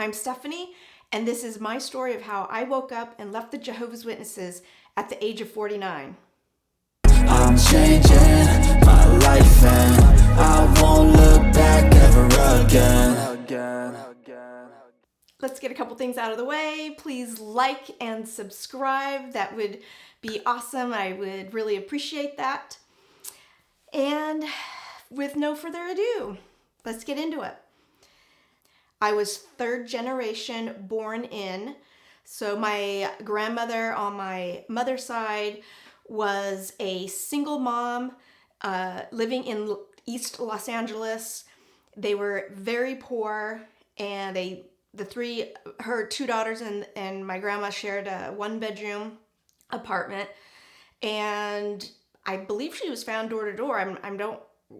I'm Stephanie, and this is my story of how I woke up and left the Jehovah's Witnesses at the age of 49. I'm changing my life and I won't look back ever again. Let's get a couple things out of the way. Please like and subscribe. That would be awesome. I would really appreciate that. And with no further ado, let's get into it. I was third generation born in. So my grandmother on my mother's side was a single mom living in East Los Angeles. They were very poor, and her two daughters and my grandma shared a 1-bedroom apartment. And I believe she was found door to door. I'm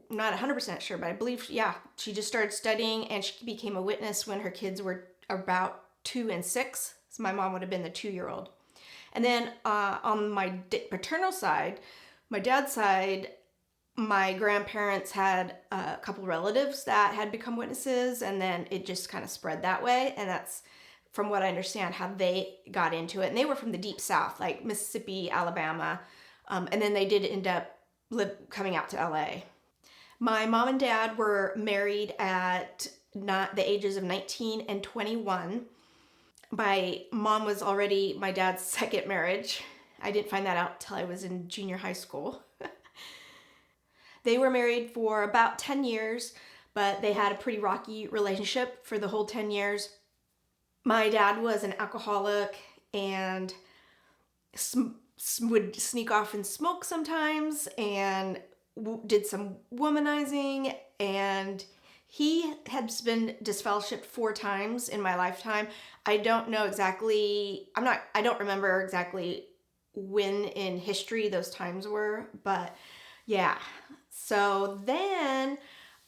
not 100% sure, but I believe, she just started studying, and she became a witness when her kids were about 2 and 6. So my mom would have been the 2-year-old. And then on my paternal side, my dad's side, my grandparents had a couple relatives that had become witnesses, and then it just kind of spread that way. And that's, from what I understand, how they got into it. And they were from the deep South, like Mississippi, Alabama. And then they did end up coming out to LA. My mom and dad were married at the ages of 19 and 21. My mom was already my dad's second marriage. I didn't find that out till I was in junior high school. They were married for about 10 years, but they had a pretty rocky relationship for the whole 10 years. My dad was an alcoholic and would sneak off and smoke sometimes, and did some womanizing, and he had been disfellowshipped 4 times in my lifetime. I don't remember exactly when in history those times were, but yeah. So then,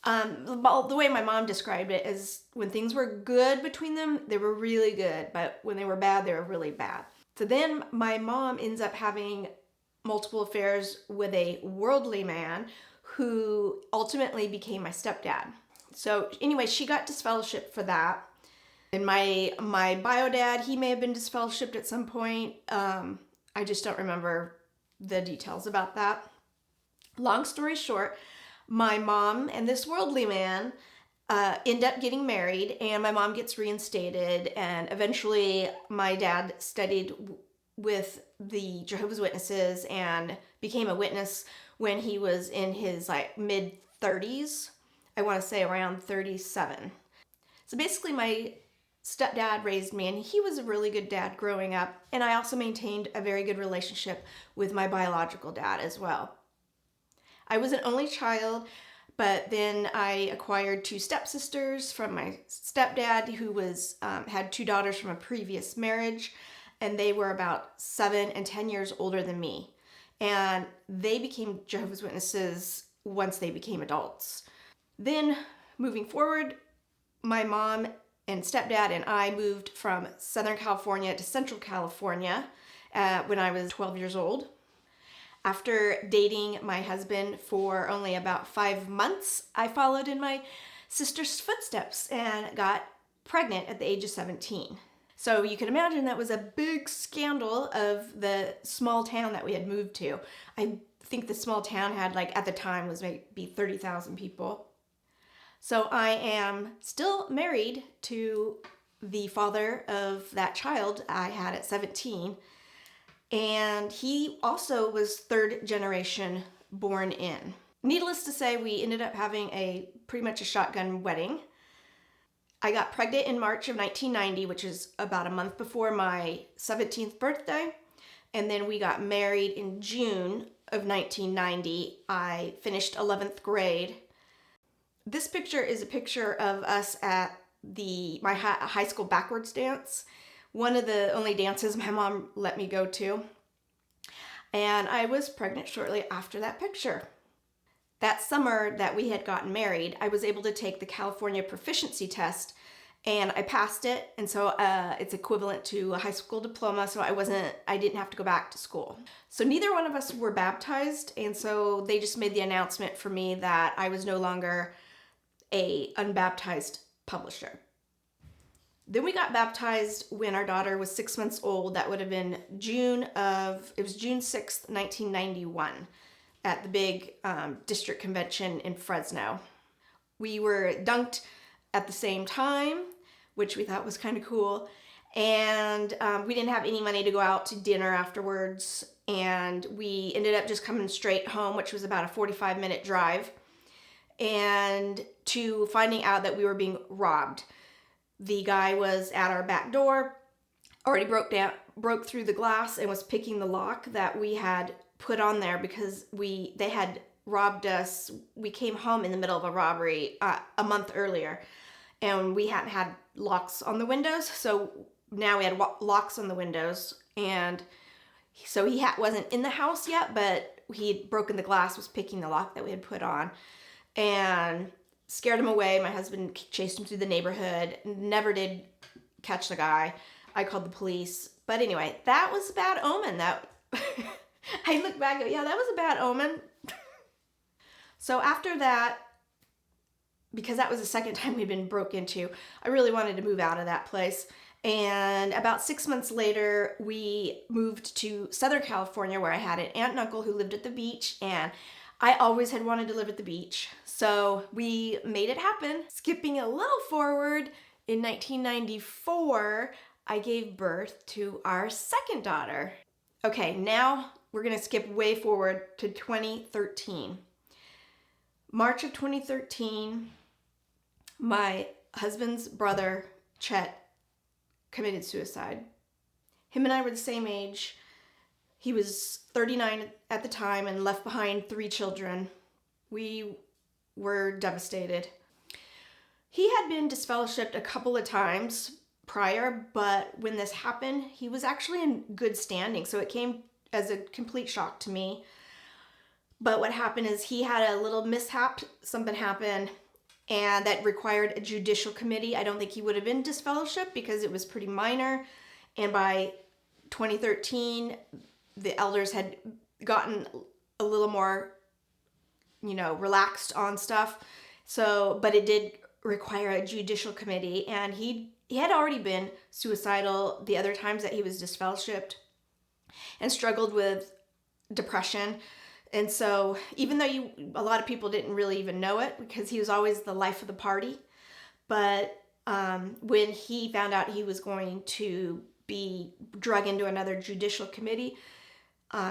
the way my mom described it is when things were good between them, they were really good, but when they were bad, they were really bad. So then my mom ends up having multiple affairs with a worldly man who ultimately became my stepdad. So anyway, she got disfellowshipped for that. And my bio dad, he may have been disfellowshipped at some point. I just don't remember the details about that. Long story short, my mom and this worldly man end up getting married, and my mom gets reinstated, and eventually my dad studied with the Jehovah's Witnesses and became a witness when he was in his mid-30s. I want to say around 37. So basically my stepdad raised me, and he was a really good dad growing up, and I also maintained a very good relationship with my biological dad as well. I was an only child, but then I acquired 2 stepsisters from my stepdad, who had 2 daughters from a previous marriage, and they were about 7 and 10 years older than me. And they became Jehovah's Witnesses once they became adults. Then, moving forward, my mom and stepdad and I moved from Southern California to Central California when I was 12 years old. After dating my husband for only about 5 months, I followed in my sister's footsteps and got pregnant at the age of 17. So you can imagine that was a big scandal of the small town that we had moved to. I think the small town had, at the time, was maybe 30,000 people. So I am still married to the father of that child I had at 17. And he also was 3rd generation born in. Needless to say, we ended up having pretty much a shotgun wedding. I got pregnant in March of 1990, which is about a month before my 17th birthday. And then we got married in June of 1990. I finished 11th grade. This picture is a picture of us at my high school backwards dance. One of the only dances my mom let me go to. And I was pregnant shortly after that picture. That summer that we had gotten married, I was able to take the California proficiency test, and I passed it. And so it's equivalent to a high school diploma, so I didn't have to go back to school. So neither one of us were baptized, and so they just made the announcement for me that I was no longer a unbaptized publisher. Then we got baptized when our daughter was 6 months old. That would have been June 6th, 1991 at the big district convention in Fresno. We were dunked at the same time, which we thought was kind of cool. And we didn't have any money to go out to dinner afterwards. And we ended up just coming straight home, which was about a 45-minute drive. And to finding out that we were being robbed. The guy was at our back door, already broke through the glass and was picking the lock that we had put on there because they had robbed us. We came home in the middle of a robbery a month earlier, and we hadn't had locks on the windows, so now we had locks on the windows. And so he wasn't in the house yet, but he'd broken the glass, was picking the lock that we had put on, and scared him away. My husband chased him through the neighborhood, never did catch the guy. I called the police. But anyway, that was a bad omen. That I look back and go, yeah, that was a bad omen. So after that, because that was the second time we'd been broke into, I really wanted to move out of that place. And about 6 months later, we moved to Southern California, where I had an aunt and uncle who lived at the beach, and I always had wanted to live at the beach. So we made it happen. Skipping a little forward, in 1994, I gave birth to our second daughter. Okay, now we're gonna skip way forward to 2013. March of 2013, my husband's brother, Chet, committed suicide. Him and I were the same age. He was 39 at the time and left behind 3 children. We were devastated. He had been disfellowshipped a couple of times prior, but when this happened, he was actually in good standing, so it came as a complete shock to me. But what happened is he had a little mishap, something happened, and that required a judicial committee. I don't think he would have been disfellowshipped because it was pretty minor, and by 2013, the elders had gotten a little more, relaxed on stuff. So, but it did require a judicial committee, and he had already been suicidal the other times that he was disfellowshipped and struggled with depression. And so even though a lot of people didn't really even know it because he was always the life of the party, but when he found out he was going to be drug into another judicial committee,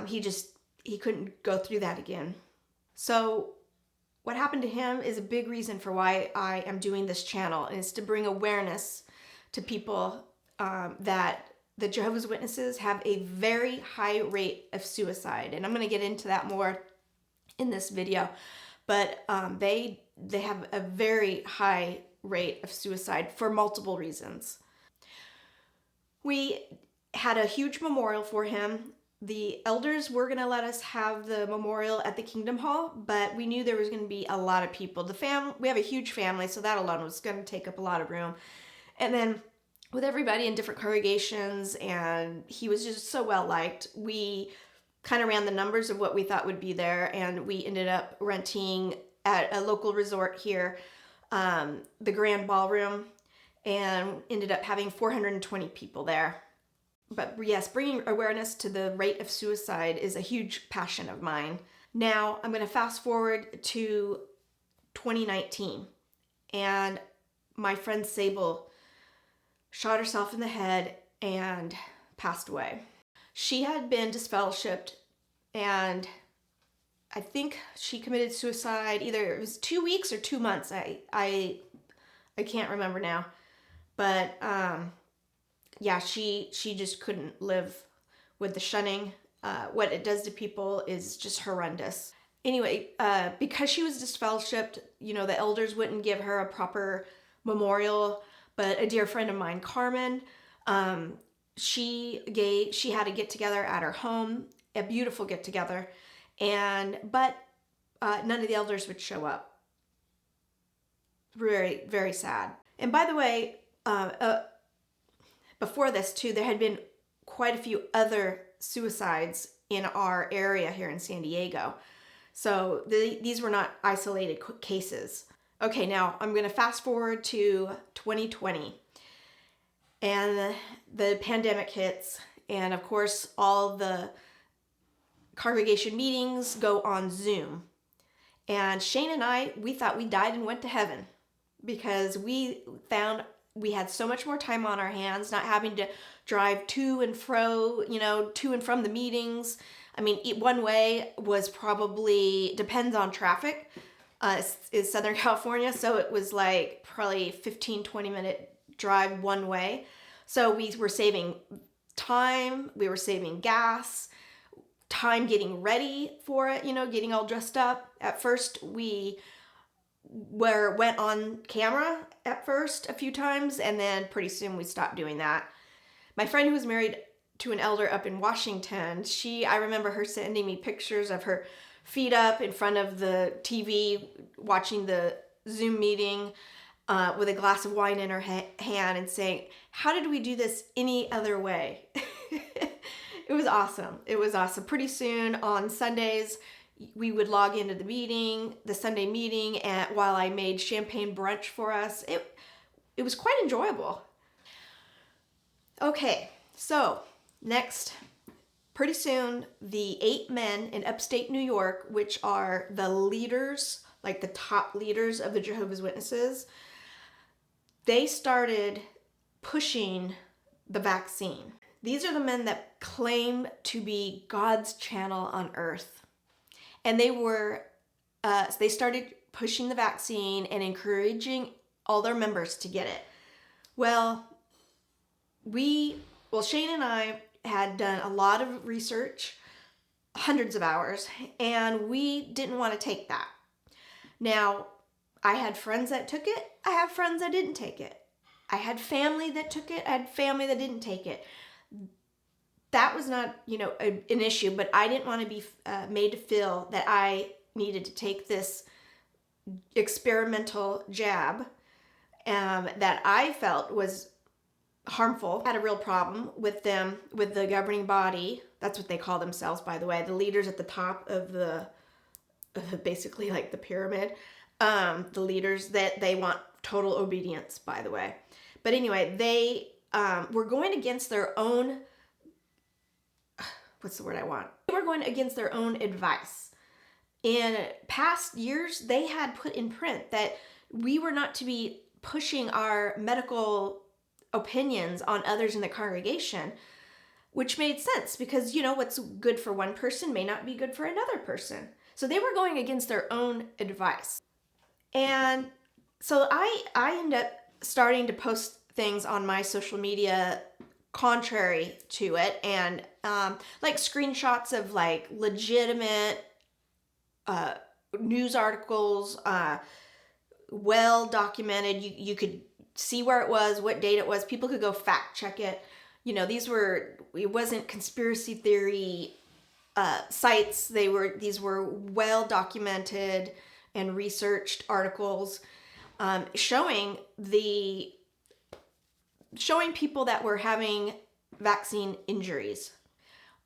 he couldn't go through that again. So what happened to him is a big reason for why I am doing this channel, and it's to bring awareness to people that the Jehovah's Witnesses have a very high rate of suicide. And I'm going to get into that more in this video. But they have a very high rate of suicide for multiple reasons. We had a huge memorial for him. The elders were going to let us have the memorial at the Kingdom Hall, but we knew there was going to be a lot of people. We have a huge family, so that alone was going to take up a lot of room. And then with everybody in different congregations, and he was just so well liked, we kind of ran the numbers of what we thought would be there, and we ended up renting at a local resort here, the Grand Ballroom, and ended up having 420 people there. But yes, bringing awareness to the rate of suicide is a huge passion of mine. Now, I'm going to fast forward to 2019, and my friend Sable shot herself in the head and passed away. She had been disfellowshipped, and I think she committed suicide either it was 2 weeks or 2 months. I can't remember now. But yeah, she just couldn't live with the shunning. What it does to people is just horrendous. Anyway, because she was disfellowshipped, the elders wouldn't give her a proper memorial. But a dear friend of mine, Carmen, she had a get together at her home, a beautiful get together, but none of the elders would show up. Very, very sad. And by the way, before this too, there had been quite a few other suicides in our area here in San Diego. So these were not isolated cases. Okay, now I'm going to fast forward to 2020. and the pandemic hits, and of course all the congregation meetings go on Zoom. And Shane and I, we thought we died and went to heaven because we found we had so much more time on our hands, not having to drive to and fro, to and from the meetings. I mean, one way was probably, depends on traffic, is Southern California, so it was like probably 15-20 minute drive one way. So we were saving time, we were saving gas, time getting ready for it, getting all dressed up. At first we went on camera at first a few times, and then pretty soon we stopped doing that. My friend who was married to an elder up in Washington, I remember her sending me pictures of her feet up in front of the TV watching the Zoom meeting with a glass of wine in her hand and saying, "How did we do this any other way?" It was awesome. It was awesome. Pretty soon on Sundays, we would log into the Sunday meeting, and while I made champagne brunch for us, it was quite enjoyable. Okay, so next, pretty soon, the 8 men in upstate New York, which are the leaders, like the top leaders of the Jehovah's Witnesses, they started pushing the vaccine. These are the men that claim to be God's channel on earth. And they started pushing the vaccine and encouraging all their members to get it. Well, Shane and I had done a lot of research, hundreds of hours, and we didn't want to take that. Now, I had friends that took it. I have friends that didn't take it. I had family that took it. I had family that didn't take it. That was not, an issue, but I didn't want to be made to feel that I needed to take this experimental jab that I felt was harmful. I had a real problem with them, with the governing body. That's what they call themselves, by the way. The leaders at the top of basically like the pyramid. The leaders that they want total obedience, by the way. But anyway, they were going against their own, what's the word I want? They were going against their own advice. In past years, they had put in print that we were not to be pushing our medical opinions on others in the congregation, which made sense because, what's good for one person may not be good for another person. So they were going against their own advice. And so I ended up starting to post things on my social media contrary to it, and like screenshots of like legitimate news articles, well documented. You could see where it was, what date it was. People could go fact check it. It wasn't conspiracy theory sites. These were well documented and researched articles showing people that were having vaccine injuries.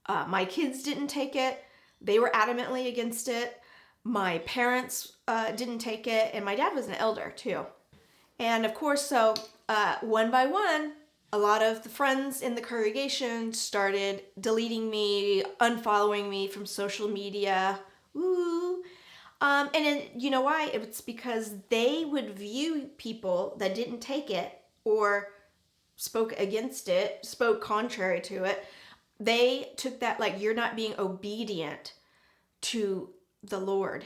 My kids didn't take it. They were adamantly against it. My parents didn't take it, and my dad was an elder too. And of course, so one by one, a lot of the friends in the congregation started deleting me, unfollowing me from social media. Ooh. And then, you know why? It's because they would view people that didn't take it or spoke against it, spoke contrary to it. They took that like you're not being obedient to the Lord,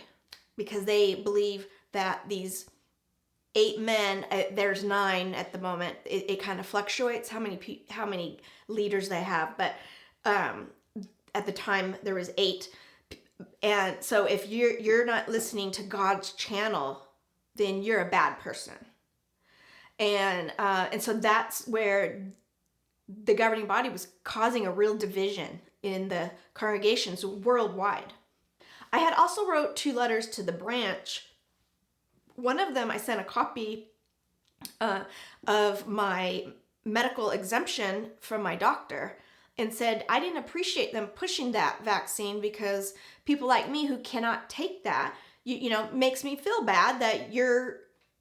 because they believe that these 8 men, there's 9 at the moment. It kind of fluctuates how many leaders they have, but at the time there was 8. And so if you're not listening to God's channel, then you're a bad person. And so that's where the governing body was causing a real division in the congregations worldwide. I had also wrote 2 letters to the branch. One of them I sent a copy of my medical exemption from my doctor and said I didn't appreciate them pushing that vaccine because people like me who cannot take that, makes me feel bad that you're,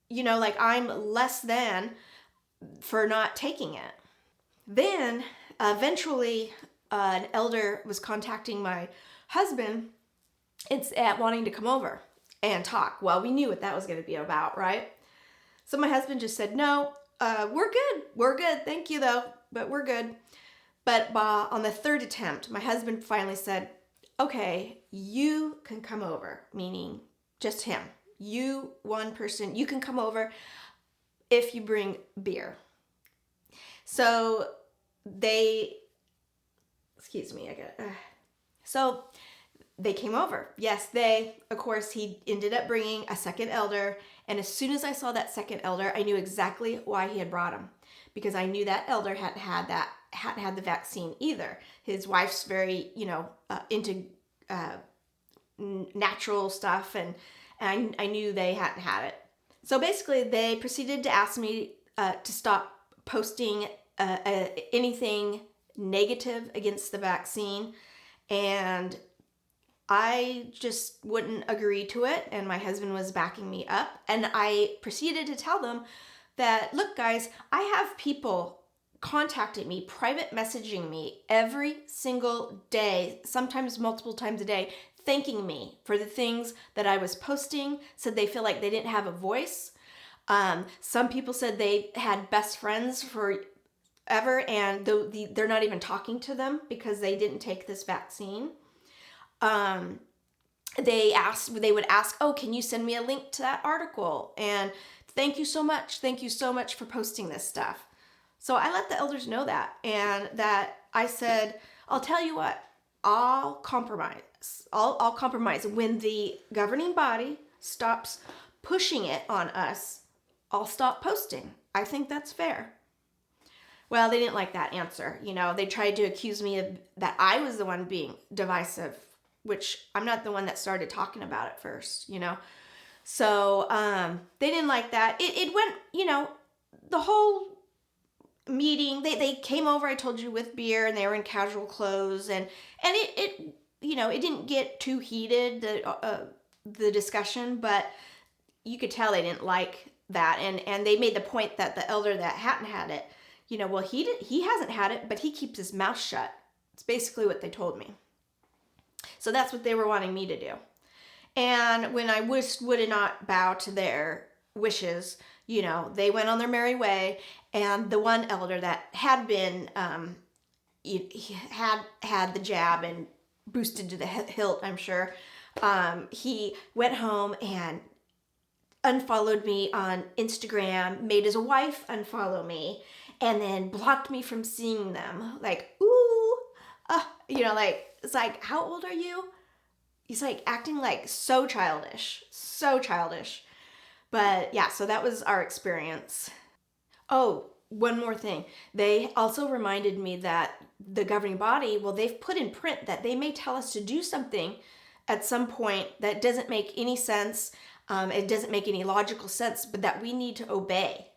like I'm less than for not taking it. Then eventually an elder was contacting my husband. It's at wanting to come over and talk. Well, we knew what that was going to be about, right? So my husband just said, no, we're good. We're good. Thank you, though, but we're good. But on the third attempt, my husband finally said, okay, you can come over, meaning just him. You, one person, you can come over if you bring beer. So so they came over. Yes, of course, he ended up bringing a second elder. And as soon as I saw that second elder, I knew exactly why he had brought him, because I knew that elder hadn't had the vaccine either. His wife's very, into natural stuff, and I knew they hadn't had it. So basically, they proceeded to ask me to stop posting anything negative against the vaccine, and I just wouldn't agree to it, and my husband was backing me up, and I proceeded to tell them that, look guys, I have people contacting me, private messaging me every single day, sometimes multiple times a day, thanking me for the things that I was posting, said they feel like they didn't have a voice. Some people said they had best friends forever, and they're not even talking to them because they didn't take this vaccine. They would ask, oh, can you send me a link to that article? And thank you so much for posting this stuff. So I let the elders know that, and that I said, I'll tell you what, I'll compromise. I'll compromise. When the governing body stops pushing it on us, I'll stop posting. I think that's fair. Well, they didn't like that answer. They tried to accuse me of that I was the one being divisive, which I'm not the one that started talking about it first, So they didn't like that. It went, the whole meeting, they came over, I told you, with beer, and they were in casual clothes, and it it didn't get too heated, the discussion, but you could tell they didn't like that, and they made the point that the elder that hadn't had it, well, he hasn't had it, but he keeps his mouth shut. It's basically what they told me. So that's what they were wanting me to do. And when I would not bow to their wishes, they went on their merry way. And the one elder that had been, he had the jab and boosted to the hilt, I'm sure, he went home and unfollowed me on Instagram, made his wife unfollow me, and then blocked me from seeing them. Like, ooh, it's like, how old are you? He's like acting like so childish. But yeah, so that was our experience. Oh, one more thing. They also reminded me that the governing body, well, they've put in print that they may tell us to do something at some point that doesn't make any sense. It doesn't make any logical sense, but that we need to obey.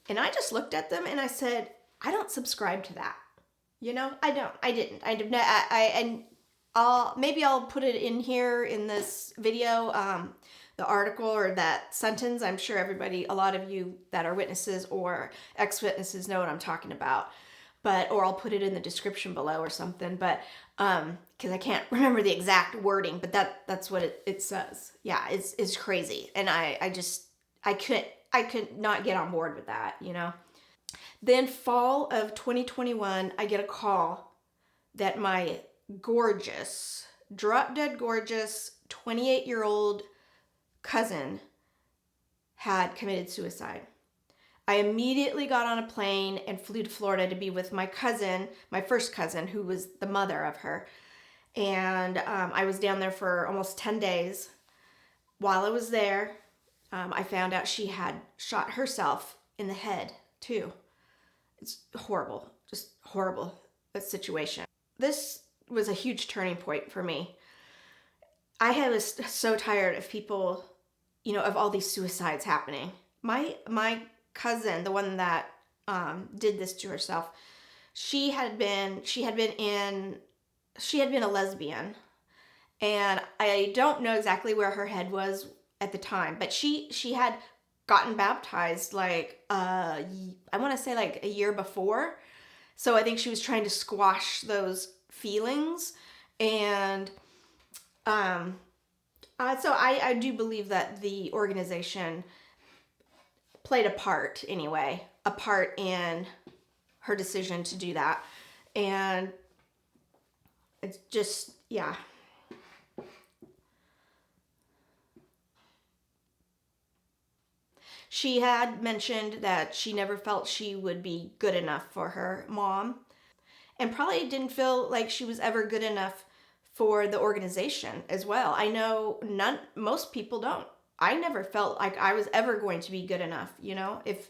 And I just looked at them and I said, I don't subscribe to that. I didn't. Maybe I'll put it in here in this video, the article or that sentence. I'm sure a lot of you that are witnesses or ex-witnesses know what I'm talking about. Or I'll put it in the description below or something. But because I can't remember the exact wording, but that's what it says. Yeah, it's crazy, and I could not get on board with that. Then fall of 2021, I get a call that my gorgeous, drop-dead gorgeous 28-year-old cousin had committed suicide. I immediately got on a plane and flew to Florida to be with my cousin, my first cousin, who was the mother of her. And I was down there for almost 10 days. While I was there, I found out she had shot herself in the head, too. It's horrible, just horrible, that situation. This was a huge turning point for me. I was so tired of people, of all these suicides happening. My cousin, the one that did this to herself, she had been a lesbian, and I don't know exactly where her head was at the time, but she had gotten baptized I want to say like a year before, So I think she was trying to squash those feelings. And so I do believe that the organization played a part anyway, a part in her decision to do that. And it's just, yeah. She had mentioned that she never felt she would be good enough for her mom, and probably didn't feel like she was ever good enough for the organization as well. I know most people don't. I never felt like I was ever going to be good enough, if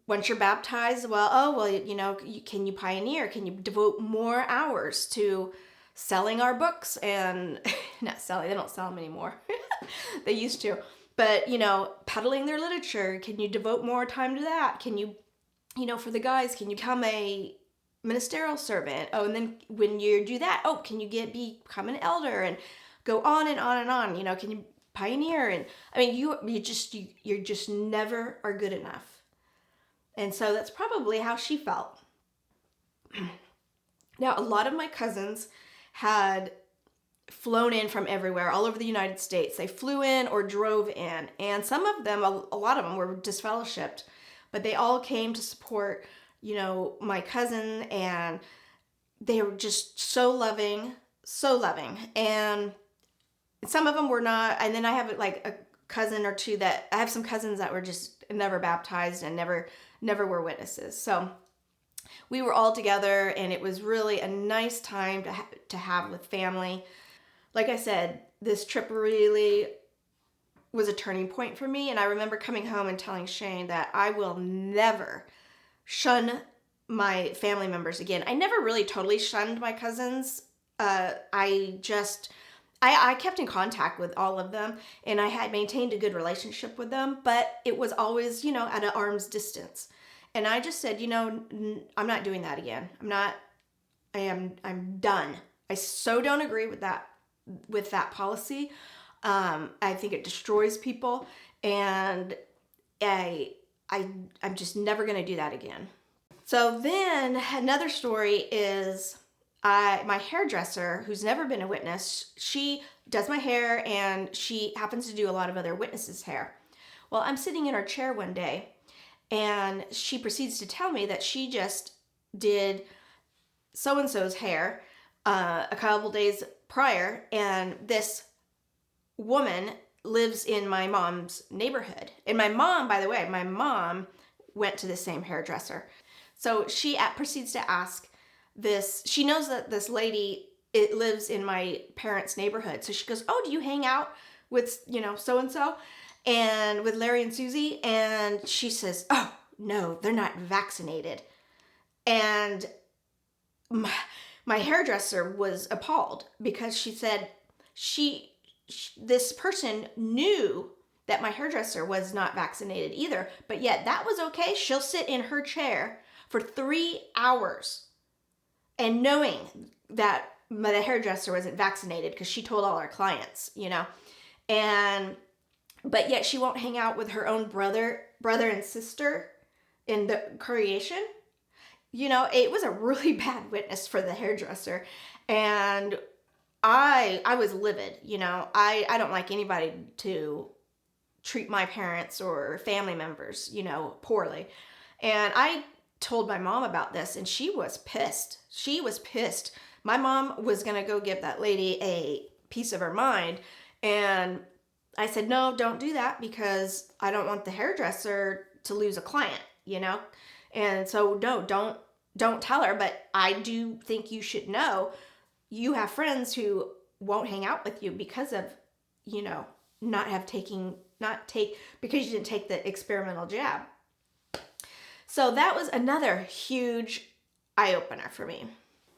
once you're baptized, can you pioneer? Can you devote more hours to selling our books and not selling, they don't sell them anymore. They used to. But, peddling their literature, can you devote more time to that? Can you, for the guys, can you become a ministerial servant? Oh, and then when you do that, can you become an elder and go on and on and on? Can you pioneer? And I mean, you're just never are good enough. And so that's probably how she felt. Now, a lot of my cousins had flown in from everywhere, all over the United States. They flew in or drove in. And some of them, a lot of them were disfellowshipped, but they all came to support, my cousin, and they were just so loving, so loving. And some of them were not. And then I have like a cousin or two I have some cousins that were just never baptized and never were witnesses. So we were all together, and it was really a nice time to have with family. Like I said, this trip really was a turning point for me, and I remember coming home and telling Shane that I will never shun my family members again. I never really totally shunned my cousins. I kept in contact with all of them, and I had maintained a good relationship with them, but it was always, at an arm's distance. And I just said, I'm not doing that again. I'm done. I so don't agree with that policy. I think it destroys people, and I'm just never going to do that again. So then another story is my hairdresser, who's never been a witness, she does my hair, and she happens to do a lot of other witnesses' hair. Well, I'm sitting in her chair one day, and she proceeds to tell me that she just did so-and-so's hair a couple days prior, and this woman lives in my mom's neighborhood. And my mom, by the way, went to the same hairdresser. So she proceeds to ask this. She knows that this lady lives in my parents' neighborhood. So she goes, "Oh, do you hang out with, so-and-so? And with Larry and Susie?" And she says, "Oh, no, they're not vaccinated." And my hairdresser was appalled, because she said this person knew that my hairdresser was not vaccinated either, but yet that was okay. She'll sit in her chair for 3 hours and knowing that the hairdresser wasn't vaccinated, because she told all our clients, but yet she won't hang out with her own brother and sister in the congregation. It was a really bad witness for the hairdresser. And I was livid. I don't like anybody to treat my parents or family members, poorly. And I told my mom about this, and she was pissed. She was pissed. My mom was going to go give that lady a piece of her mind. And I said, "No, don't do that, because I don't want the hairdresser to lose a client, And so, no, don't tell her. But I do think you should know you have friends who won't hang out with you because of, because you didn't take the experimental jab." So that was another huge eye-opener for me.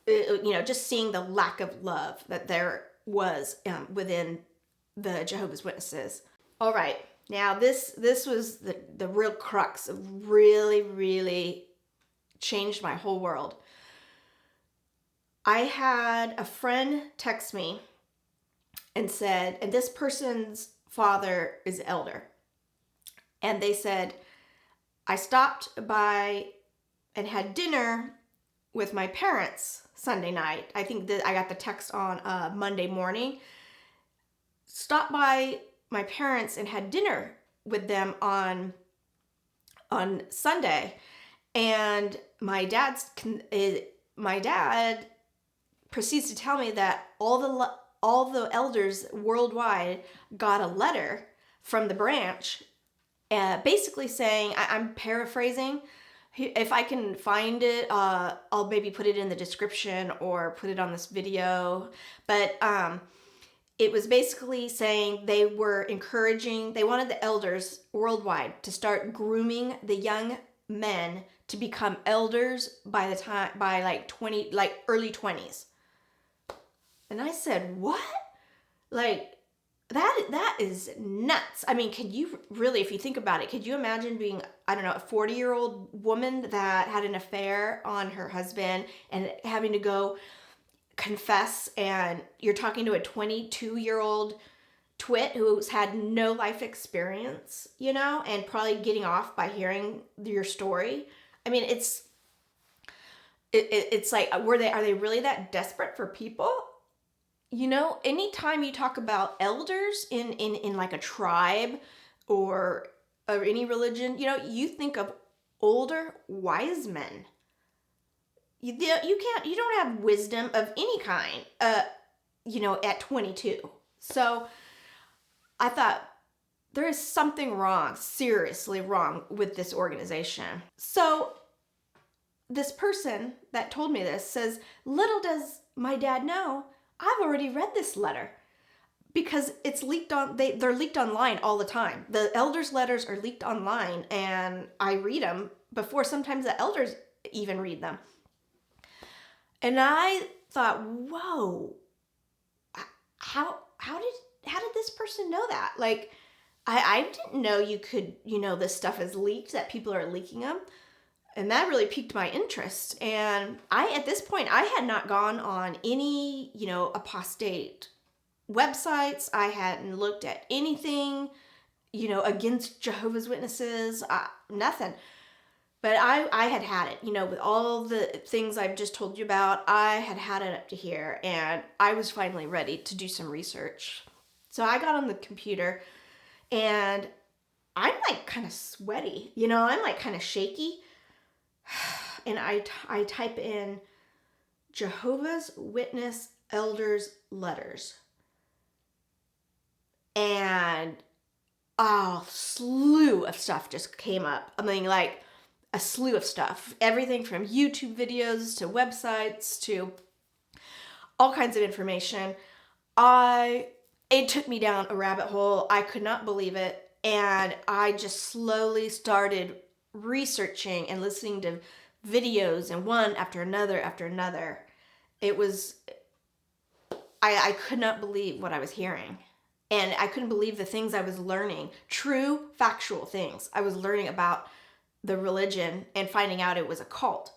Just seeing the lack of love that there was within the Jehovah's Witnesses. All right, now this was the real crux of really, really changed my whole world. I had a friend text me and said, and this person's father is elder, and they said, "I stopped by and had dinner with my parents Sunday night. I think that I got the text on Monday morning. Stopped by my parents and had dinner with them on Sunday, and my dad proceeds to tell me that all the elders worldwide got a letter from the branch, basically saying, I'm paraphrasing. If I can find it, I'll maybe put it in the description or put it on this video. But it was basically saying they wanted the elders worldwide to start grooming the young men to become elders by early 20s. And I said, what? Like, that is nuts. I mean, could you really, if you think about it, could you imagine being, I don't know, a 40-year-old woman that had an affair on her husband and having to go confess, and you're talking to a 22-year-old twit who's had no life experience, and probably getting off by hearing your story? I mean, it's like, are they really that desperate for people? Anytime you talk about elders in like a tribe or any religion, you think of older wise men. You don't have wisdom of any kind, at 22. So I thought, there is something wrong, seriously wrong with this organization. So this person that told me this says, little does my dad know, I've already read this letter, because it's leaked they're leaked online all the time. The elders' letters are leaked online, and I read them before sometimes the elders even read them. And I thought, whoa, how did this person know that? Like, I didn't know you could, this stuff is leaked, that people are leaking them. And that really piqued my interest. And at this point, I had not gone on any, apostate websites. I hadn't looked at anything, against Jehovah's Witnesses, nothing. But I had it, with all the things I've just told you about. I had it up to here, and I was finally ready to do some research. So I got on the computer, and I'm like kind of sweaty, I'm like kind of shaky. And I type in Jehovah's Witness elders letters, and a slew of stuff just came up. I mean, like a slew of stuff, everything from YouTube videos to websites to all kinds of information. It took me down a rabbit hole. I could not believe it, and I just slowly started researching and listening to videos, and one after another. It was, I could not believe what I was hearing, and I couldn't believe the things I was learning, true factual things I was learning about the religion and finding out it was a cult.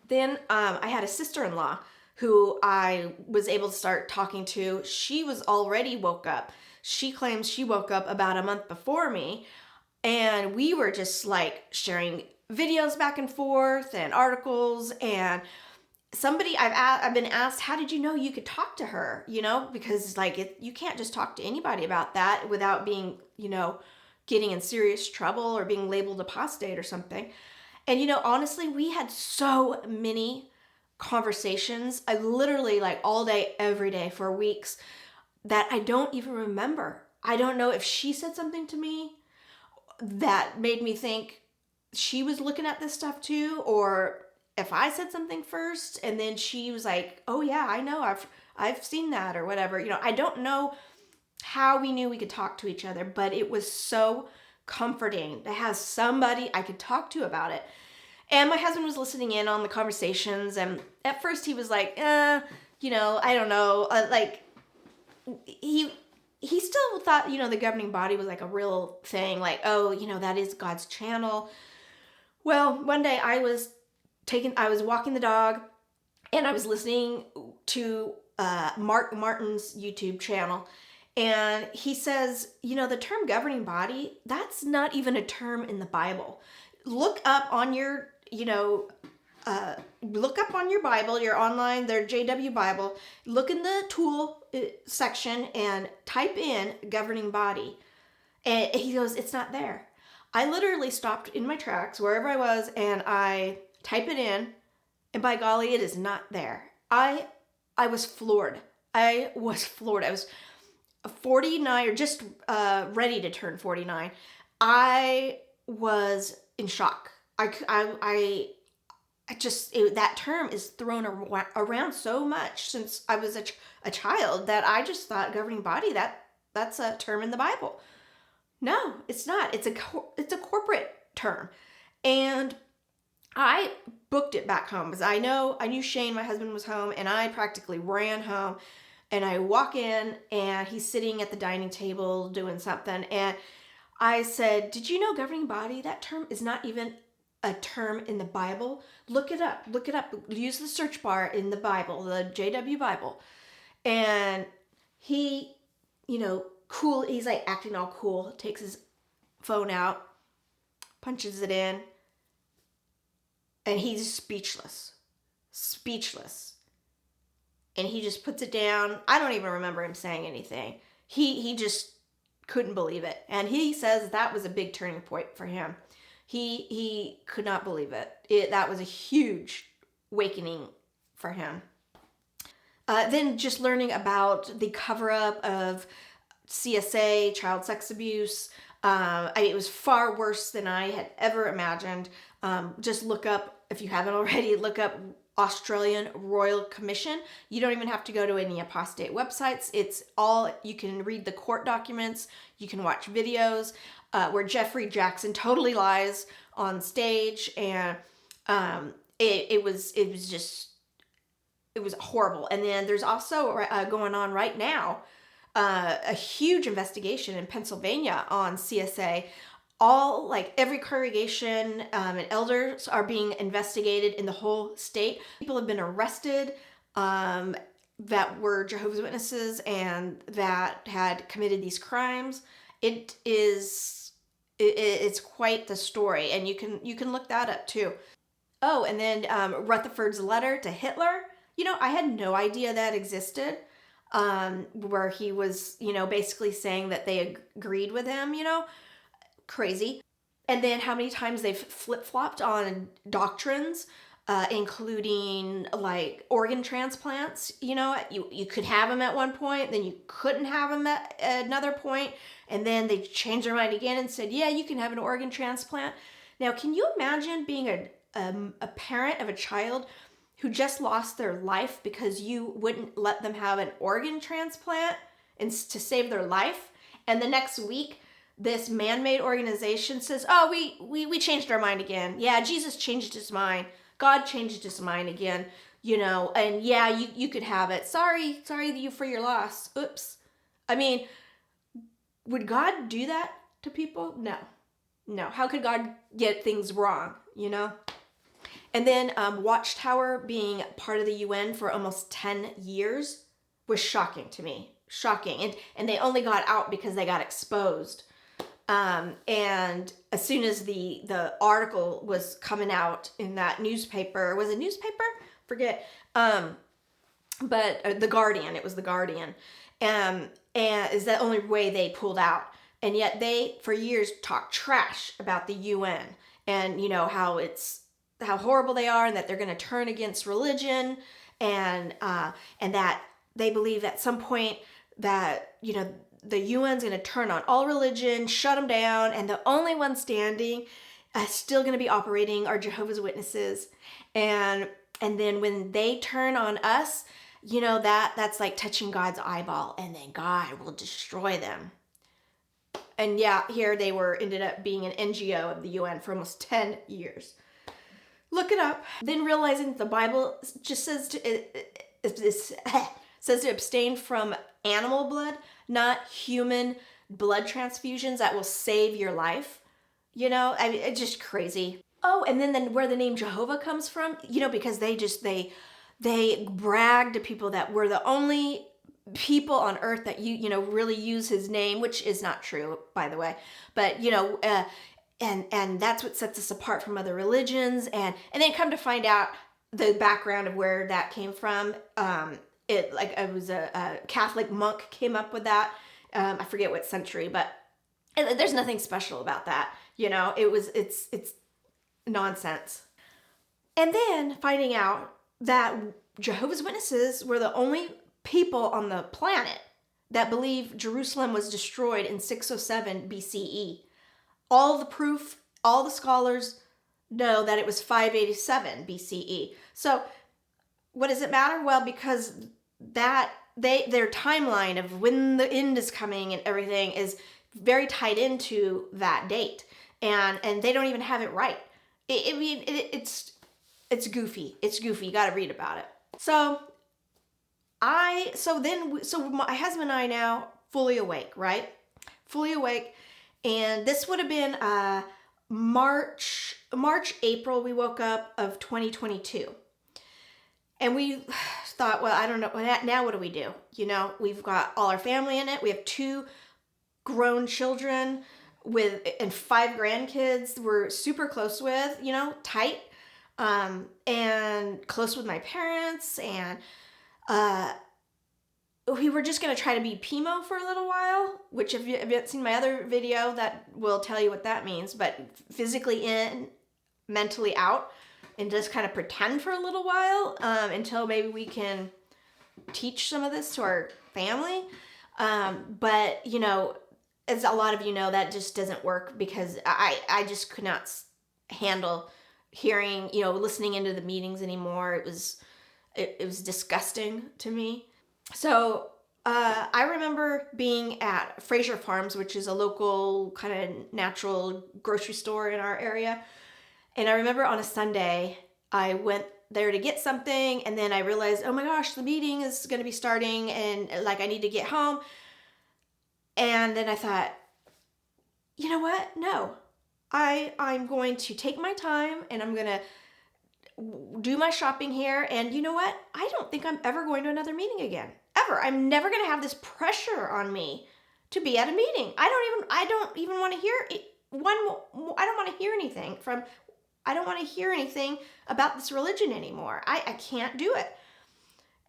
Then I had a sister-in-law who I was able to start talking to. She was already woke up. She claims she woke up about a month before me. And we were just like sharing videos back and forth and articles. And I've been asked, how did you know you could talk to her? Because you can't just talk to anybody about that without being, getting in serious trouble or being labeled apostate or something. And, honestly, we had so many conversations. I literally all day, every day for weeks that I don't even remember. I don't know if she said something to me that made me think she was looking at this stuff too, or if I said something first and then she was like, oh yeah, I know, I've seen that, or whatever. I don't know how we knew we could talk to each other, but it was so comforting to have somebody I could talk to about it. And my husband was listening in on the conversations, and at first he was like, I don't know, he still thought, the governing body was like a real thing, like, oh, that is God's channel. Well, one day I was walking the dog, and I was listening to Mark Martin's YouTube channel, and he says, the term governing body, that's not even a term in the Bible. Look up look up on your Bible, your online, their JW Bible, look in the tool section and type in governing body. And he goes, it's not there. I literally stopped in my tracks wherever I was and I type it in, and by golly, it is not there. I was floored. I was 49, or just ready to turn 49. I was in shock. That term is thrown around so much since I was a child that I just thought governing body, that's a term in the Bible. No, it's not. It's a corporate term. And I booked it back home because I knew Shane, my husband, was home, and I practically ran home. And I walk in and he's sitting at the dining table doing something. And I said, did you know governing body, that term is not even a term in the Bible? Look it up. Use the search bar in the Bible, the JW Bible. And he, cool, he's like acting all cool, takes his phone out, punches it in, and he's speechless. And he just puts it down. I don't even remember him saying anything. He just couldn't believe it. And he says that was a big turning point for him. He could not believe it. That was a huge awakening for him. Then just learning about the cover-up of CSA, child sex abuse. It was far worse than I had ever imagined. Just look up, if you haven't already, look up Australian Royal Commission. You don't even have to go to any apostate websites. It's all, you can read the court documents, you can watch videos where Jeffrey Jackson totally lies on stage, and it was horrible. And then there's also going on right now a huge investigation in Pennsylvania on CSA. Every congregation and elders are being investigated in the whole state. People have been arrested that were Jehovah's Witnesses and that had committed these crimes. It's quite the story, and you can look that up too. Oh, and then Rutherford's letter to Hitler. I had no idea that existed, where he was, basically saying that they agreed with him, crazy. And then how many times they've flip-flopped on doctrines, including like organ transplants. You could have them at one point, then you couldn't have them at another point, and then they changed their mind again and said, yeah, you can have an organ transplant. Now, can you imagine being a parent of a child who just lost their life because you wouldn't let them have an organ transplant and to save their life? And the next week, this man-made organization says, oh, we changed our mind again. Yeah, Jesus changed his mind. God changed his mind again, and yeah, you could have it. Sorry you for your loss. Oops. I mean, would God do that to people? No. How could God get things wrong, And then Watchtower being part of the UN for almost 10 years was shocking to me. Shocking. And they only got out because they got exposed. And as soon as the article was coming out in that newspaper, was it newspaper? Forget. But The Guardian, it was The Guardian. And is the only way they pulled out. And yet they, for years, talked trash about the UN and, how horrible they are and that they're going to turn against religion and that they believe at some point that, the UN's going to turn on all religion, shut them down, and the only one standing still going to be operating are Jehovah's Witnesses. And then when they turn on us, that's like touching God's eyeball, and then God will destroy them. And yeah, here they ended up being an NGO of the UN for almost 10 years. Look it up. Then realizing that the Bible just says to abstain from animal blood, not human blood transfusions that will save your life. It's just crazy. Oh, and then where the name Jehovah comes from, because they brag to people that we're the only people on earth that really use his name, which is not true, by the way. But and that's what sets us apart from other religions. And then come to find out the background of where that came from. It was a Catholic monk came up with that. I forget what century, but there's nothing special about that. It's nonsense. And then finding out that Jehovah's Witnesses were the only people on the planet that believe Jerusalem was destroyed in 607 BCE. All the proof, all the scholars know that it was 587 BCE. So what does it matter? Well, because that their timeline of when the end is coming and everything is very tied into that date, and they don't even have it right. It's goofy. It's goofy. You got to read about it. So my husband and I now fully awake, right? Fully awake, and this would have been March, April. We woke up of 2022. And we thought, well, I don't know, now what do we do? We've got all our family in it. We have 2 grown children and 5 grandkids we're super close with, tight, and close with my parents. And we were just going to try to be Pimo for a little while, which if you haven't seen my other video, that will tell you what that means. But physically in, mentally out. And just kind of pretend for a little while until maybe we can teach some of this to our family. But, as a lot of you know, that just doesn't work because I just could not handle hearing, listening into the meetings anymore. It was disgusting to me. So I remember being at Fraser Farms, which is a local kind of natural grocery store in our area. And I remember on a Sunday, I went there to get something, and then I realized, oh my gosh, the meeting is going to be starting, and I need to get home. And then I thought, you know what? No, I'm going to take my time, and I'm going to do my shopping here. And you know what? I don't think I'm ever going to another meeting again, ever. I'm never going to have this pressure on me to be at a meeting. I don't even want to hear it. I don't want to hear anything from. I don't want to hear anything about this religion anymore. I can't do it.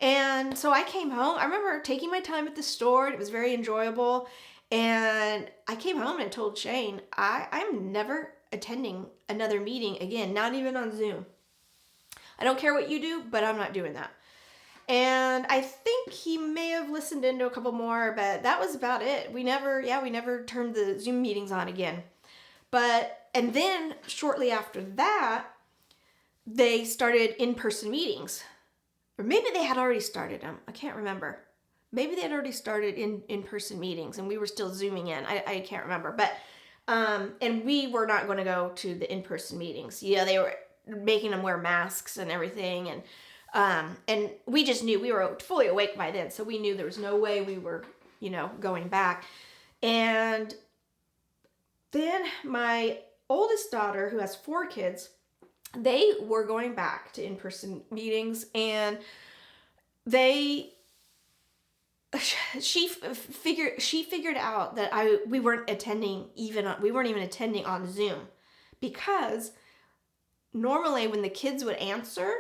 And so I came home. I remember taking my time at the store. It was very enjoyable. And I came home and told Shane, I'm never attending another meeting again, not even on Zoom. I don't care what you do, but I'm not doing that. And I think he may have listened into a couple more, but that was about it. We never turned the Zoom meetings on again. And then shortly after that, they started in-person meetings. Or maybe they had already started them. I can't remember. Maybe they had already started in-person meetings and we were still Zooming in. I can't remember. But, and we were not going to go to the in-person meetings. Yeah, they were making them wear masks and everything. And we just knew we were fully awake by then. So we knew there was no way we were, going back. And then my oldest daughter, who has 4 kids, they were going back to in-person meetings, and she figured out that we weren't even attending on Zoom, because normally when the kids would answer,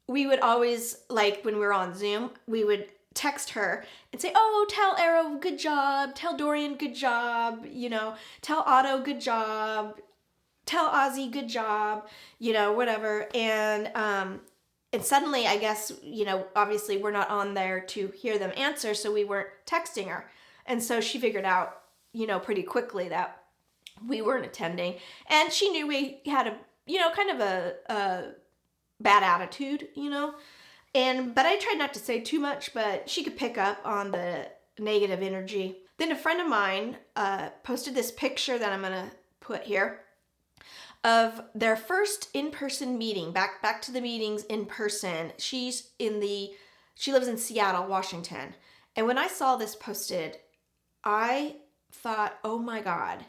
we would always, when we were on Zoom, we would text her and say, oh, tell Arrow good job, tell Dorian good job, tell Otto good job, tell Ozzy good job, whatever. And suddenly, I guess, obviously we're not on there to hear them answer, so we weren't texting her. And so she figured out, pretty quickly that we weren't attending. And she knew we had a, kind of a bad attitude, but I tried not to say too much, but she could pick up on the negative energy. Then a friend of mine posted this picture that I'm going to put here of their first in-person meeting, back to the meetings in person. She lives in Seattle, Washington. And when I saw this posted, I thought, oh my God,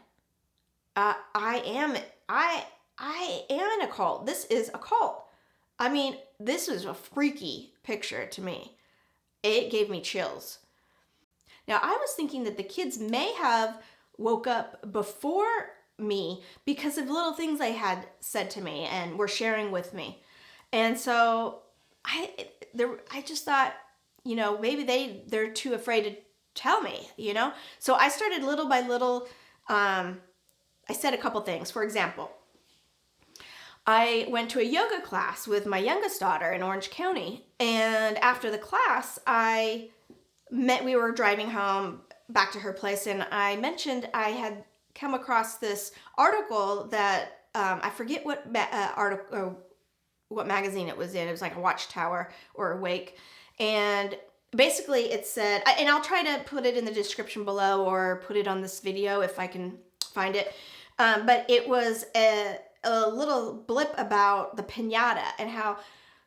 I am in a cult. This is a cult. I mean, this was a freaky picture to me. It gave me chills. Now, I was thinking that the kids may have woke up before me because of little things they had said to me and were sharing with me. And so I just thought, maybe they're too afraid to tell me, So I started little by little. I said a couple things. For example, I went to a yoga class with my youngest daughter in Orange County. And after the class, we were driving home back to her place, and I mentioned I had come across this article that I forget what article or what magazine it was in. It was like a Watchtower or Awake. And basically it said, and I'll try to put it in the description below or put it on this video if I can find it. But it was a little blip about the piñata and how,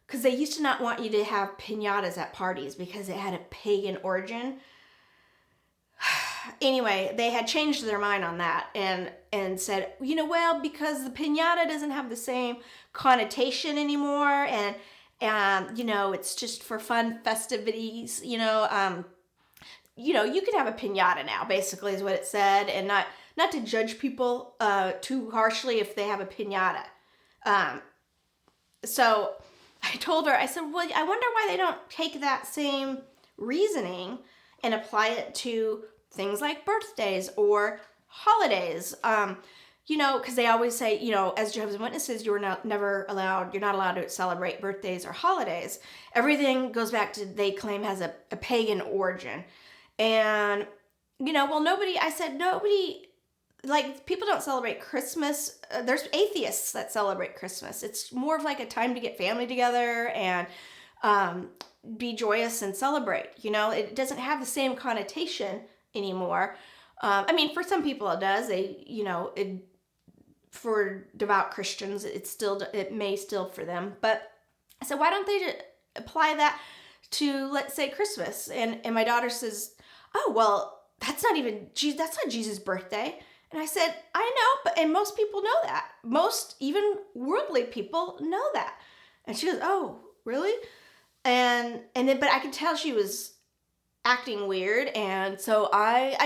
because they used to not want you to have piñatas at parties because it had a pagan origin. Anyway, they had changed their mind on that and said, well, because the piñata doesn't have the same connotation anymore, and it's just for fun festivities, you could have a piñata now, basically is what it said, and not to judge people too harshly if they have a piñata. So I told her, I said, well, I wonder why they don't take that same reasoning and apply it to things like birthdays or holidays. Because they always say, as Jehovah's Witnesses, you're not allowed to celebrate birthdays or holidays. Everything goes back to, they claim, has a pagan origin. And, nobody, like, people don't celebrate Christmas. There's atheists that celebrate Christmas. It's more of like a time to get family together and be joyous and celebrate. It doesn't have the same connotation anymore. For some people it does. For devout Christians, it may still for them. But I said, why don't they apply that to, let's say, Christmas? And my daughter says, oh, well, that's not Jesus' birthday. And I said, I know, and most people know that. Most, even worldly people, know that. And she goes, oh, really? And then, but I could tell she was acting weird, and so I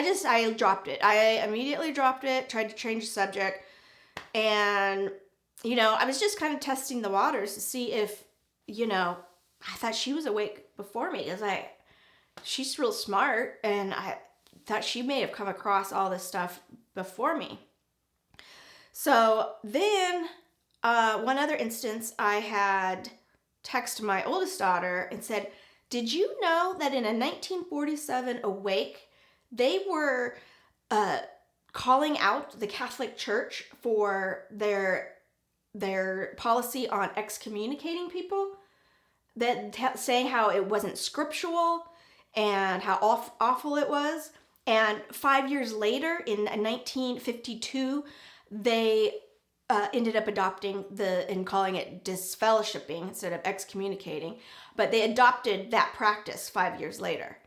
dropped it. I immediately dropped it, tried to change the subject, and, I was just kind of testing the waters to see if, I thought she was awake before me, because she's real smart, and I thought she may have come across all this stuff before me. So then, one other instance, I had texted my oldest daughter and said, did you know that in a 1947 Awake, they were calling out the Catholic Church for their policy on excommunicating people? Saying how it wasn't scriptural and how awful it was. And 5 years later, in 1952, they ended up adopting and calling it disfellowshipping instead of excommunicating. But they adopted that practice 5 years later.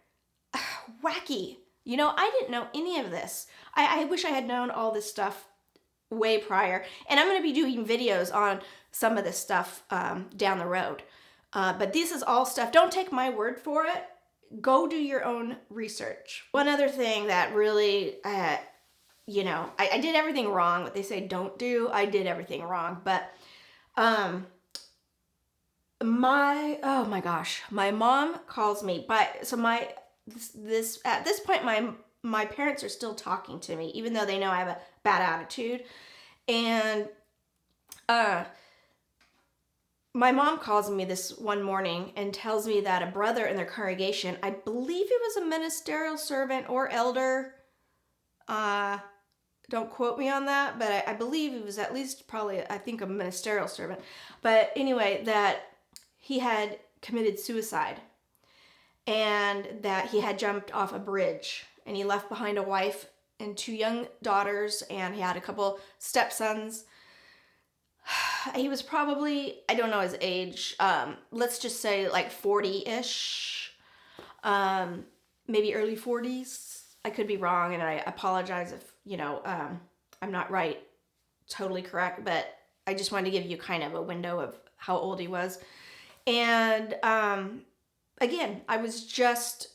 Wacky. I didn't know any of this. I wish I had known all this stuff way prior. And I'm going to be doing videos on some of this stuff down the road. But this is all stuff. Don't take my word for it. Go do your own research. One other thing that really, I did everything wrong. What they say don't do, I did everything wrong. But oh my gosh, my mom calls me. At this point, my parents are still talking to me, even though they know I have a bad attitude. And my mom calls me this one morning and tells me that a brother in their congregation, I believe he was a ministerial servant or elder, don't quote me on that, but I believe he was at least probably, I think, a ministerial servant. But anyway, that he had committed suicide and that he had jumped off a bridge, and he left behind a wife and 2 young daughters, and he had a couple stepsons. He was probably, I don't know his age, let's just say like 40-ish, maybe early 40s. I could be wrong, and I apologize if, I'm not totally correct, but I just wanted to give you kind of a window of how old he was. And again, I was just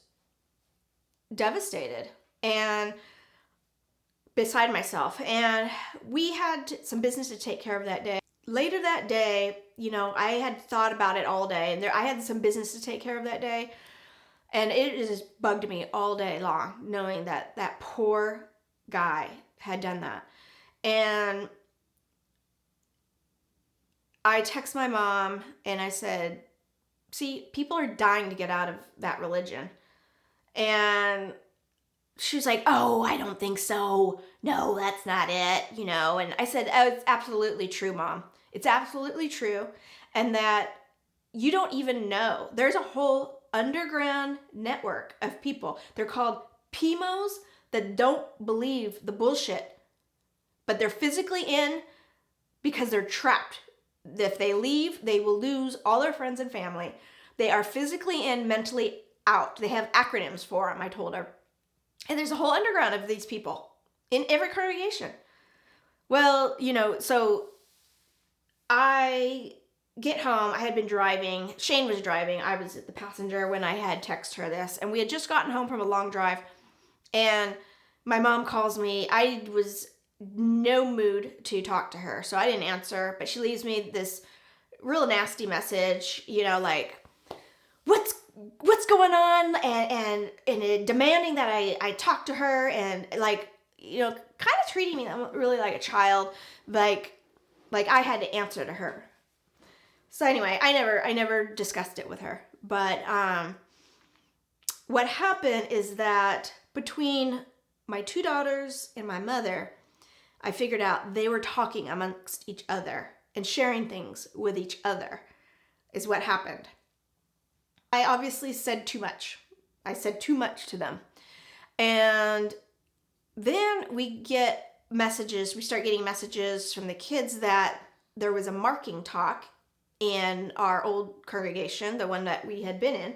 devastated. And beside myself. And we had some business to take care of that day. Later that day, I had thought about it all day, and I had some business to take care of that day. And it just bugged me all day long, knowing that that poor guy had done that. And I text my mom and I said, see, people are dying to get out of that religion. And she was like, oh, I don't think so. No, that's not it, And I said, oh, it's absolutely true, Mom. It's absolutely true. And that you don't even know. There's a whole underground network of people. They're called PMOs that don't believe the bullshit, but they're physically in because they're trapped. If they leave, they will lose all their friends and family. They are physically in, mentally out. They have acronyms for them, I told her. And there's a whole underground of these people in every congregation. Well, so I get home. I had been driving. Shane was driving. I was the passenger when I had texted her this. And we had just gotten home from a long drive. And my mom calls me. I was no mood to talk to her, so I didn't answer. But she leaves me this real nasty message, like, what's going on, and demanding that I talk to her, and like, kind of treating me really like a child, like I had to answer to her. So anyway, I never discussed it with her. But what happened is that between my two daughters and my mother, I figured out they were talking amongst each other and sharing things with each other is what happened. I obviously said too much. I said too much to them. And then we start getting messages from the kids that there was a marking talk in our old congregation, the one that we had been in,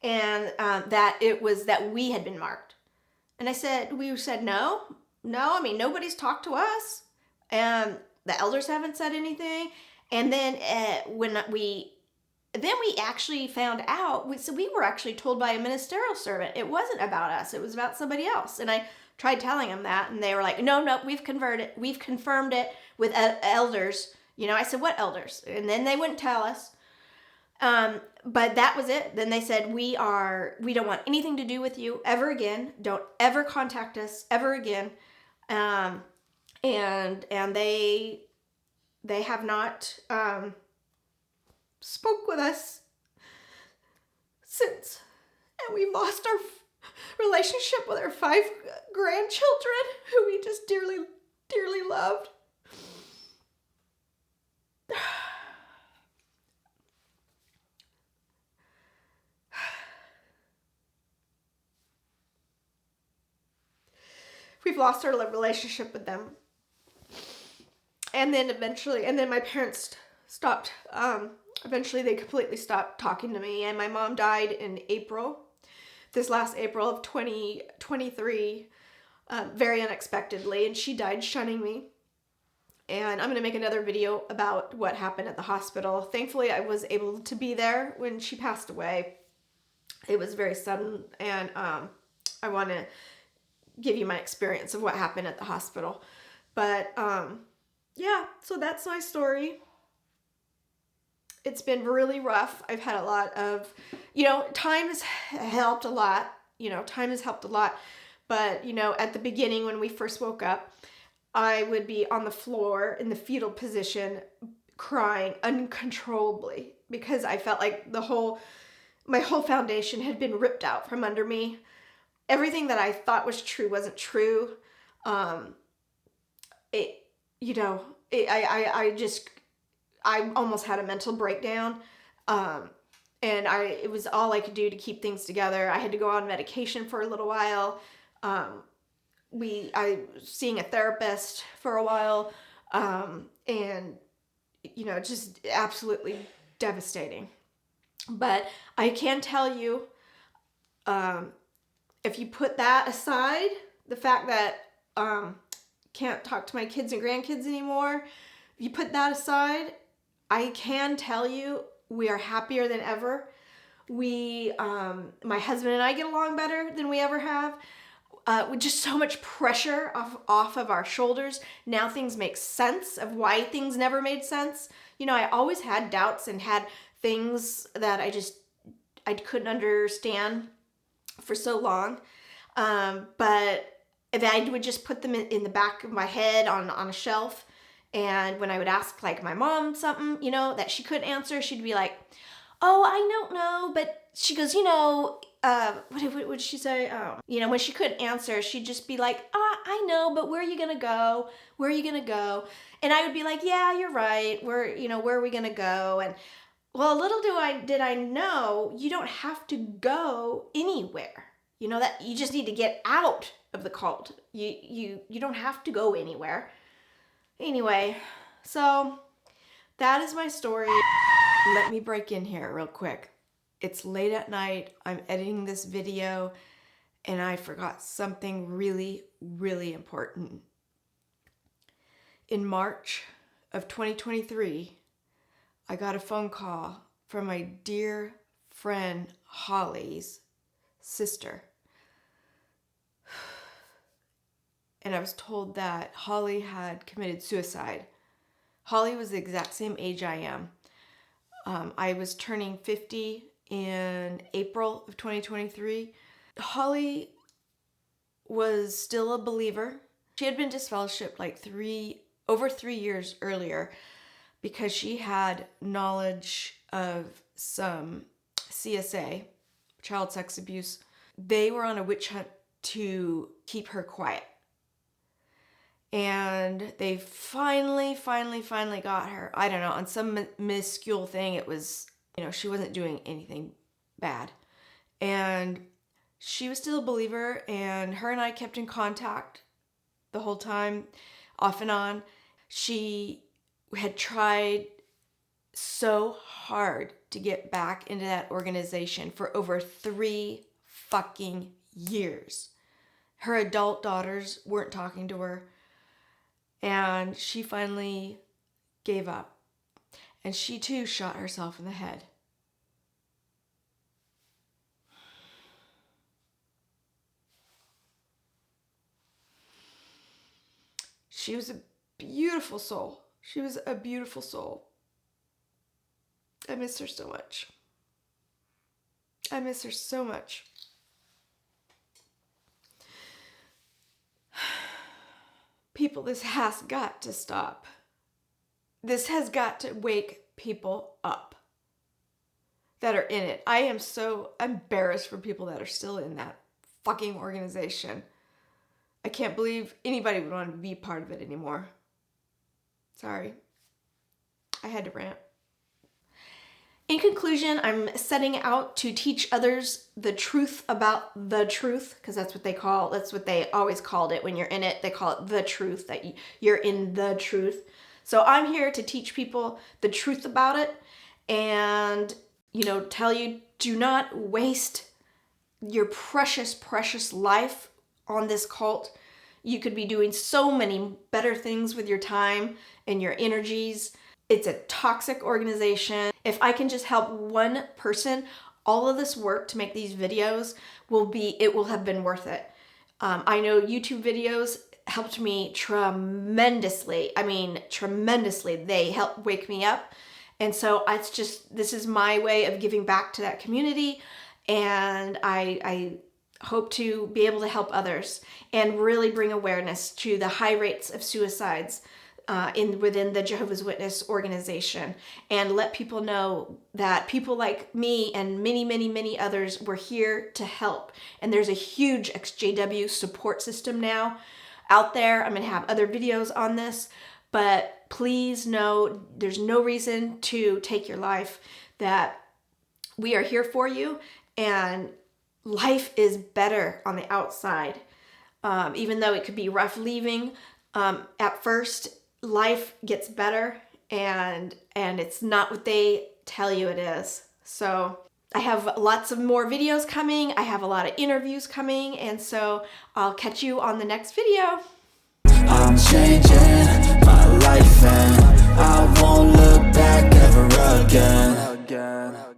and that it was that we had been marked. And we said, no, nobody's talked to us. And the elders haven't said anything. And then when we actually found out, we were actually told by a ministerial servant, it wasn't about us, it was about somebody else. And I tried telling them that, and they were like, no, we've confirmed it with elders. I said, what elders? And then they wouldn't tell us. But that was it. Then they said, we don't want anything to do with you ever again. Don't ever contact us ever again. And they have not spoke with us since. And we've lost our relationship with our 5 grandchildren who we just dearly, dearly loved. We've lost our relationship with them. And then my parents stopped, eventually they completely stopped talking to me, and my mom died in this last April of 2023, very unexpectedly, and she died shunning me. And I'm going to make another video about what happened at the hospital. Thankfully, I was able to be there when she passed away. It was very sudden, and I want to give you my experience of what happened at the hospital. But yeah, so that's my story. It's been really rough. I've had a lot of, time has helped a lot. But, at the beginning when we first woke up, I would be on the floor in the fetal position crying uncontrollably because I felt like my whole foundation had been ripped out from under me. Everything that I thought was true wasn't true. I almost had a mental breakdown. And it was all I could do to keep things together. I had to go on medication for a little while. I was seeing a therapist for a while. And just absolutely devastating. But I can tell you, if you put that aside, the fact that can't talk to my kids and grandkids anymore, if you put that aside, I can tell you we are happier than ever. My husband and I get along better than we ever have. with just so much pressure off of our shoulders. Now things make sense of why things never made sense. You know, I always had doubts and had things that I couldn't understand for so long. But I would just put them in the back of my head on a shelf. And when I would ask like my mom something, you know, that she couldn't answer, she'd be like, oh, I don't know. But she goes, you know, what would she say? You know, when she couldn't answer, she'd just be like, I know, but where are you going to go? Where are you going to go? And I would be like, yeah, you're right. Where are we going to go? And well, little did I know, you don't have to go anywhere. You know, that you just need to get out of the cult. You don't have to go anywhere. Anyway, so that is my story. Let me break in here real quick. It's late at night. I'm editing this video and I forgot something really, really important. In March of 2023, I got a phone call from my dear friend Holly's sister. And I was told that Holly had committed suicide. Holly was the exact same age I am. I was turning 50 in April of 2023. Holly was still a believer. She had been disfellowshipped like over 3 years earlier because she had knowledge of some CSA, child sex abuse. They were on a witch hunt to keep her quiet. And they finally got her. I don't know, on some minuscule thing. It was, you know, she wasn't doing anything bad. And she was still a believer, and her and I kept in contact the whole time, off and on. She had tried so hard to get back into that organization for over 3 fucking years. Her adult daughters weren't talking to her. And she finally gave up. And she too shot herself in the head. She was a beautiful soul. She was a beautiful soul. I miss her so much. I miss her so much. People, this has got to stop. This has got to wake people up that are in it. I am so embarrassed for people that are still in that fucking organization. I can't believe anybody would want to be part of it anymore. Sorry. I had to rant. In conclusion, I'm setting out to teach others the truth about the truth, because that's what they always called it when you're in it. They call it the truth, that you're in the truth. So I'm here to teach people the truth about it and, you know, tell you, do not waste your precious, precious life on this cult. You could be doing so many better things with your time and your energies. It's a toxic organization. If I can just help one person, all of this work to make these videos will have been worth it. I know YouTube videos helped me tremendously. I mean, tremendously. They helped wake me up. And so this is my way of giving back to that community. And I hope to be able to help others and really bring awareness to the high rates of suicides within the Jehovah's Witness organization, and let people know that people like me and many, many, many others were here to help. And there's a huge XJW support system now out there. I'm going to have other videos on this, but please know there's no reason to take your life, that we are here for you, and life is better on the outside. Even though it could be rough leaving at first, life gets better, and it's not what they tell you it is. So I have lots of more videos coming. I have a lot of interviews coming, and so I'll catch you on the next video. I'm changing my life and I won't look back ever again.